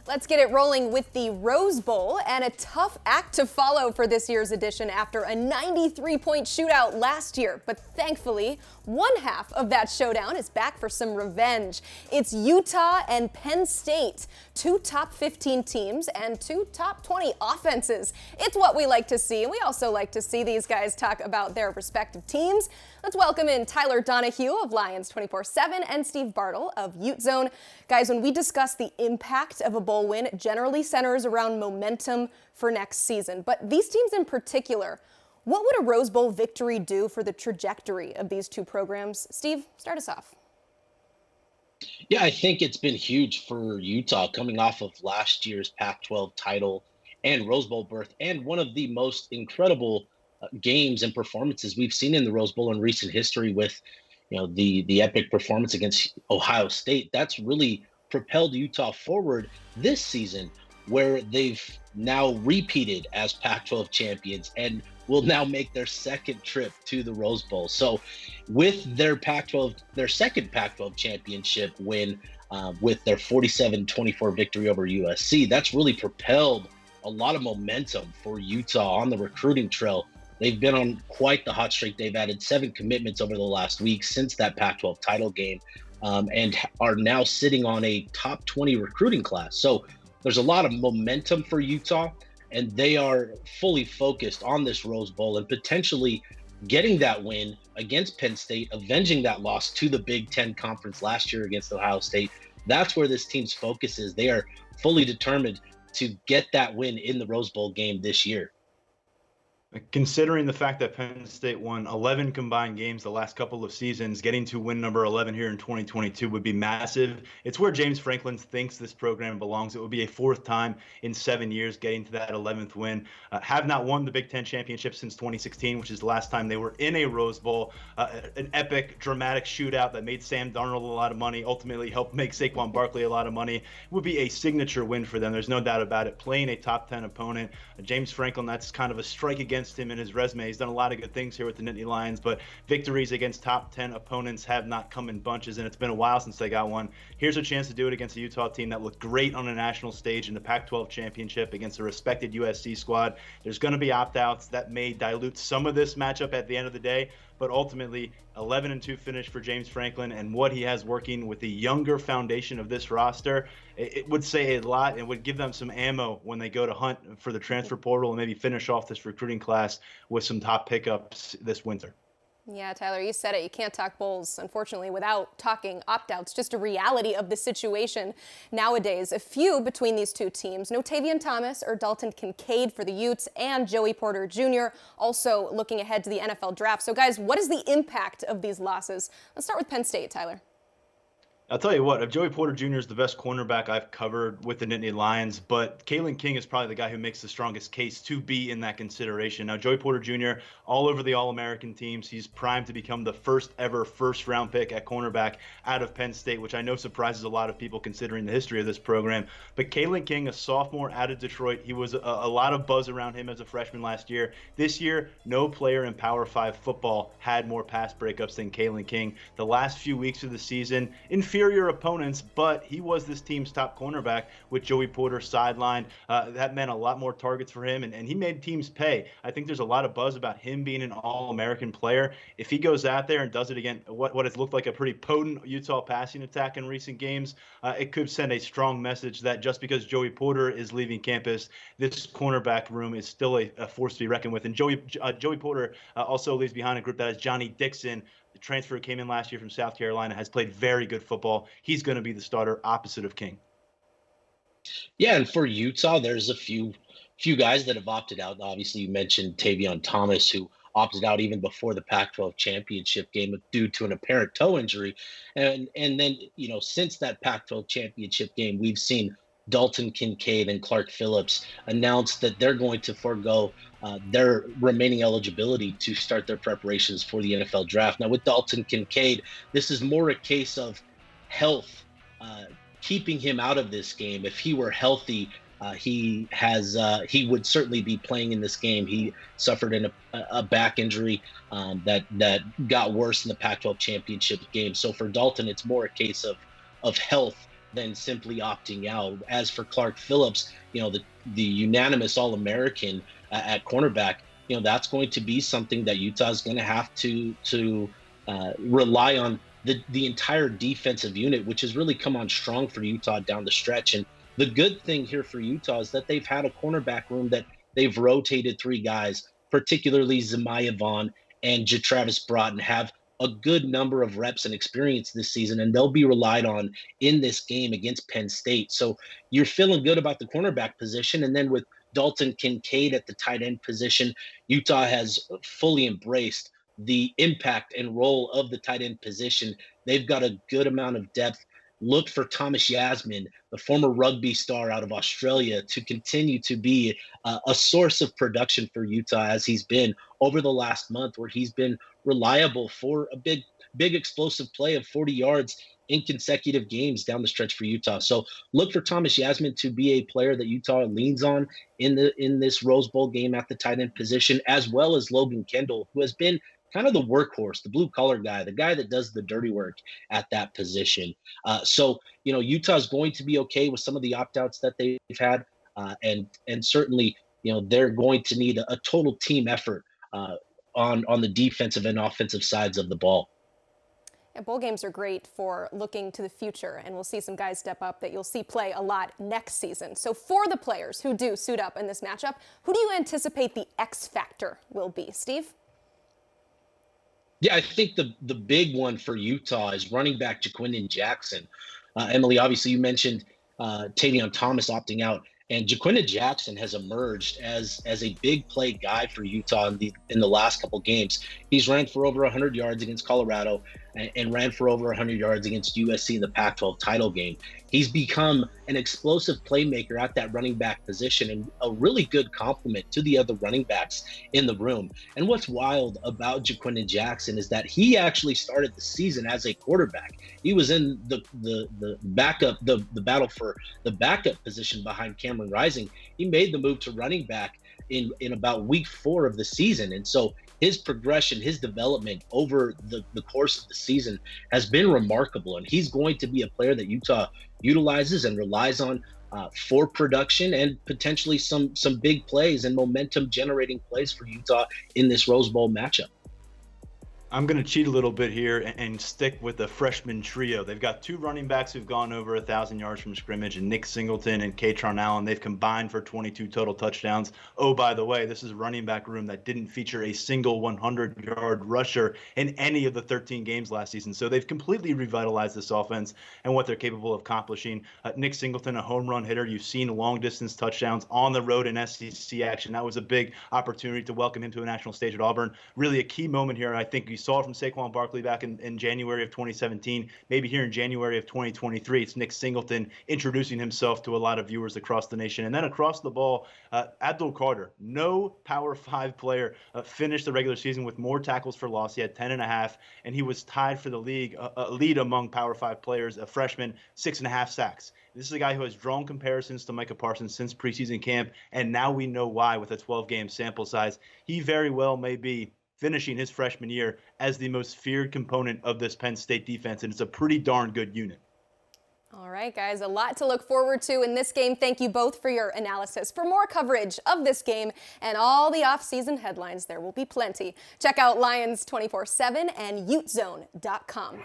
Let's get it rolling with the Rose Bowl, and a tough act to follow for this year's edition after a 93-point shootout last year. But thankfully, one half of that showdown is back for some revenge. It's Utah and Penn State, two top 15 teams and two top 20 offenses. It's what we like to see, and we also like to see these guys talk about their respective teams. Let's welcome in Tyler Donohue of Lions 24/7 and Steve Bartle of UteZone. Guys, when we discuss the impact of a bowl win, it generally centers around momentum for next season. But these teams in particular, what would a Rose Bowl victory do for the trajectory of these two programs? Steve, start us off. Yeah, I think it's been huge for Utah coming off of last year's Pac-12 title and Rose Bowl berth, and one of the most incredible games and performances we've seen in the Rose Bowl in recent history with, the epic performance against Ohio State. That's really propelled Utah forward this season, where they've now repeated as Pac-12 champions and will now make their second trip to the Rose Bowl. So with their second Pac-12 championship win, with their 47-24 victory over USC, that's really propelled a lot of momentum for Utah on the recruiting trail. They've been on quite the hot streak. They've added 7 commitments over the last week since that Pac-12 title game, and are now sitting on a top 20 recruiting class. So there's a lot of momentum for Utah, and they are fully focused on this Rose Bowl and potentially getting that win against Penn State, avenging that loss to the Big Ten Conference last year against Ohio State. That's where this team's focus is. They are fully determined to get that win in the Rose Bowl game this year. Considering the fact that Penn State won 11 combined games the last couple of seasons, getting to win number 11 here in 2022 would be massive. It's where James Franklin thinks this program belongs. It would be a 4th time in 7 years getting to that 11th win. Have not won the Big Ten championship since 2016, which is the last time they were in a Rose Bowl. An epic, dramatic shootout that made Sam Darnold a lot of money, ultimately helped make Saquon Barkley a lot of money. It would be a signature win for them. There's no doubt about it. Playing a top 10 opponent, James Franklin, that's kind of a strike against him in his resume. He's done a lot of good things here with the Nittany Lions, but victories against top 10 opponents have not come in bunches, and it's been a while since they got one. Here's a chance to do it against a Utah team that looked great on a national stage in the Pac-12 championship against a respected USC squad. There's going to be opt-outs that may dilute some of this matchup at the end of the day, but ultimately 11-2 finish for James Franklin and what he has working with the younger foundation of this roster, it would say a lot and would give them some ammo when they go to hunt for the transfer portal and maybe finish off this recruiting class with some top pickups this winter. Yeah, Tyler, you said it. You can't talk Bulls, unfortunately, without talking opt-outs. Just a reality of the situation nowadays. A few between these two teams. No Tavion Thomas or Dalton Kincaid for the Utes, and Joey Porter Jr. also looking ahead to the NFL draft. So, guys, what is the impact of these losses? Let's start with Penn State, Tyler. I'll tell you what, if Joey Porter Jr. is the best cornerback I've covered with the Nittany Lions, but Kalen King is probably the guy who makes the strongest case to be in that consideration. Now, Joey Porter Jr., all over the All-American teams, he's primed to become the first ever first-round pick at cornerback out of Penn State, which I know surprises a lot of people considering the history of this program. But Kalen King, a sophomore out of Detroit, he was a lot of buzz around him as a freshman last year. This year, no player in Power 5 football had more pass breakups than Kalen King. The last few weeks of the season, inferior opponents, but he was this team's top cornerback with Joey Porter sidelined. That meant a lot more targets for him, and he made teams pay. I think there's a lot of buzz about him being an All-American player. If he goes out there and does it again, what has looked like a pretty potent Utah passing attack in recent games, it could send a strong message that just because Joey Porter is leaving campus, this cornerback room is still a force to be reckoned with. And Joey Porter also leaves behind a group that has Johnny Dixon. The transfer who came in last year from South Carolina, has played very good football. He's going to be the starter opposite of King. Yeah, and for Utah, there's a few guys that have opted out. Obviously, you mentioned Tavion Thomas, who opted out even before the Pac-12 championship game due to an apparent toe injury. And then, since that Pac-12 championship game, we've seen Dalton Kincaid and Clark Phillips announced that they're going to forego their remaining eligibility to start their preparations for the NFL draft. Now, with Dalton Kincaid, this is more a case of health keeping him out of this game. If he were healthy, he would certainly be playing in this game. He suffered a back injury that got worse in the Pac-12 championship game. So for Dalton, it's more a case of health than simply opting out. As for Clark Phillips, the unanimous All-American at cornerback, that's going to be something that Utah is going to have to rely on the entire defensive unit, which has really come on strong for Utah down the stretch. And the good thing here for Utah is that they've had a cornerback room that they've rotated 3 guys, particularly Zemaiah Vaughn and Travis Broughton, have a good number of reps and experience this season, and they'll be relied on in this game against Penn State. So you're feeling good about the cornerback position. And then with Dalton Kincaid at the tight end position, Utah has fully embraced the impact and role of the tight end position. They've got a good amount of depth. Look for Thomas Yasmin, the former rugby star out of Australia, to continue to be a source of production for Utah, as he's been over the last month, where he's been reliable for a big explosive play of 40 yards in consecutive games down the stretch for Utah. So look for Thomas Yasmin to be a player that Utah leans on in this Rose Bowl game at the tight end position, as well as Logan Kendall, who has been kind of the workhorse, the blue collar guy, the guy that does the dirty work at that position. So Utah's going to be okay with some of the opt-outs that they've had, and certainly they're going to need a total team effort on the defensive and offensive sides of the ball. And bowl games are great for looking to the future, and we'll see some guys step up that you'll see play a lot next season. So for the players who do suit up in this matchup, who do you anticipate the X factor will be, Steve? Yeah, I think the big one for Utah is running back Jaquindon Jackson. Emily, obviously you mentioned Tavion Thomas opting out, and Jaquindon Jackson has emerged as a big play guy for Utah in the last couple games. He's ran for over 100 yards against Colorado and ran for over 100 yards against USC in the Pac-12 title game. He's become an explosive playmaker at that running back position and a really good complement to the other running backs in the room. And what's wild about Jaquindon Jackson is that he actually started the season as a quarterback. He was in the backup, the battle for the backup position behind Cameron Rising. He made the move to running back in about week 4 of the season. And so his progression, his development over the course of the season has been remarkable. And he's going to be a player that Utah utilizes and relies on for production and potentially some big plays and momentum generating plays for Utah in this Rose Bowl matchup. I'm going to cheat a little bit here and stick with the freshman trio. They've got 2 running backs who've gone over 1,000 yards from scrimmage, and Nick Singleton and Katron Allen. They've combined for 22 total touchdowns. Oh, by the way, this is a running back room that didn't feature a single 100-yard rusher in any of the 13 games last season. So they've completely revitalized this offense and what they're capable of accomplishing. Nick Singleton, a home run hitter. You've seen long-distance touchdowns on the road in SEC action. That was a big opportunity to welcome him to a national stage at Auburn. Really a key moment here. I think you saw it from Saquon Barkley back in January of 2017, maybe here in January of 2023. It's Nick Singleton introducing himself to a lot of viewers across the nation. And then across the ball, Abdul Carter, no Power 5 player finished the regular season with more tackles for loss. He had 10.5, and he was tied for the league lead among Power 5 players, a freshman, 6.5 sacks. This is a guy who has drawn comparisons to Micah Parsons since preseason camp, and now we know why with a 12-game sample size. He very well may be finishing his freshman year as the most feared component of this Penn State defense, and it's a pretty darn good unit. All right, guys, a lot to look forward to in this game. Thank you both for your analysis. For more coverage of this game and all the off-season headlines, there will be plenty. Check out Lions 24/7 and UteZone.com.